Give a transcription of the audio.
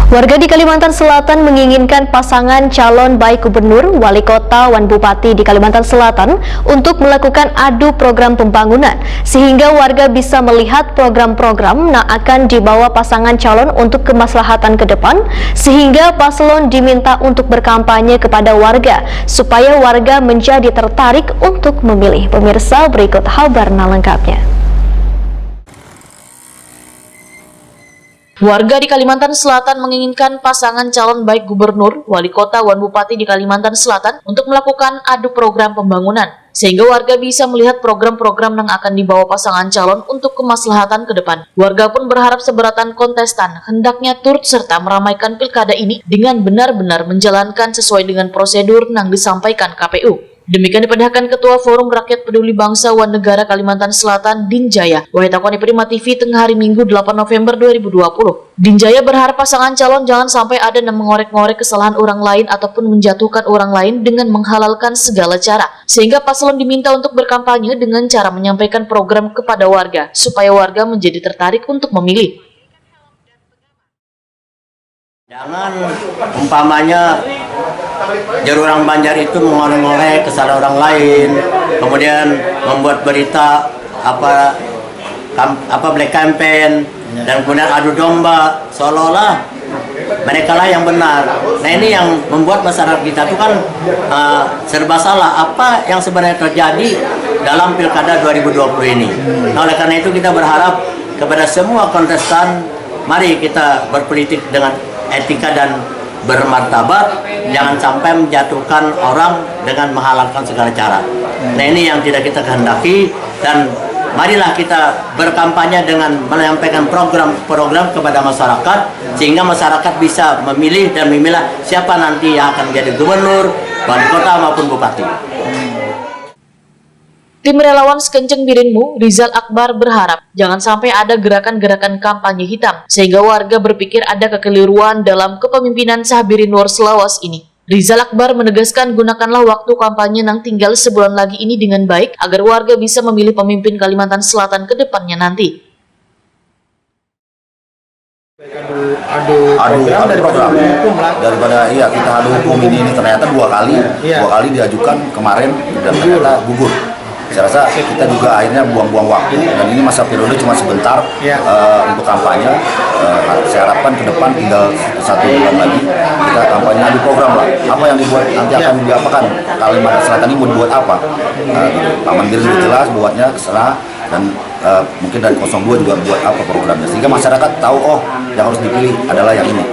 Warga di Kalimantan Selatan menginginkan pasangan calon baik gubernur, wali kota, wan bupati di Kalimantan Selatan untuk melakukan adu program pembangunan, sehingga warga bisa melihat program-program yang akan dibawa pasangan calon untuk kemaslahatan ke depan, sehingga paslon diminta untuk berkampanye kepada warga, supaya warga menjadi tertarik untuk memilih. Pemirsa, berikut kabarnya lengkapnya. Warga di Kalimantan Selatan menginginkan pasangan calon baik gubernur, wali kota, wan bupati di Kalimantan Selatan untuk melakukan adu program pembangunan, sehingga warga bisa melihat program-program yang akan dibawa pasangan calon untuk kemaslahatan ke depan. Warga pun berharap seberatan kontestan hendaknya turut serta meramaikan pilkada ini dengan benar-benar menjalankan sesuai dengan prosedur yang disampaikan KPU. Demikian dipadahkan Ketua Forum Rakyat Peduli Bangsa Wan Negara Kalimantan Selatan, Dinjaya, Wahitakoni Prima TV tengah hari Minggu 8 November 2020. Dinjaya berharap pasangan calon jangan sampai ada yang mengorek-ngorek kesalahan orang lain ataupun menjatuhkan orang lain dengan menghalalkan segala cara, sehingga paslon diminta untuk berkampanye dengan cara menyampaikan program kepada warga, supaya warga menjadi tertarik untuk memilih. Jangan umpamanya jadi orang Banjar itu mengorek-ngorek kesalahan orang lain, kemudian membuat berita apa black campaign, dan kemudian adu domba seolah-olah mereka lah yang benar. Nah, ini yang membuat masyarakat kita itu kan serba salah apa yang sebenarnya terjadi dalam Pilkada 2020 ini. Nah, oleh karena itu kita berharap kepada semua kontestan, mari kita berpolitik dengan etika dan bermartabat, jangan sampai menjatuhkan orang dengan menghalalkan segala cara. Nah, ini yang tidak kita kehendaki, dan marilah kita berkampanye dengan menyampaikan program-program kepada masyarakat, sehingga masyarakat bisa memilih dan memilah siapa nanti yang akan menjadi gubernur, wali kota maupun bupati. Tim relawan Sekenceng Birinmu, Rizal Akbar berharap jangan sampai ada gerakan-gerakan kampanye hitam, sehingga warga berpikir ada kekeliruan dalam kepemimpinan Sahabirin Nur Selawas ini. Rizal Akbar menegaskan gunakanlah waktu kampanye yang tinggal sebulan lagi ini dengan baik, agar warga bisa memilih pemimpin Kalimantan Selatan ke depannya nanti. Adu program daripada kita adu hukum ini ternyata dua kali diajukan kemarin dan ternyata gugur. Saya rasa kita juga akhirnya buang-buang waktu, dan ini masa periode cuma sebentar untuk kampanye. Saya harapkan ke depan tinggal 1 bulan lagi kita kampanye adu program lah. Apa yang dibuat nanti akan diapakan, Kalimantan Selatan ini mau dibuat apa? Pak Mandiri sudah jelas buatnya keserah, dan mungkin dari 02 juga buat apa programnya, sehingga masyarakat tahu, oh yang harus dipilih adalah yang ini.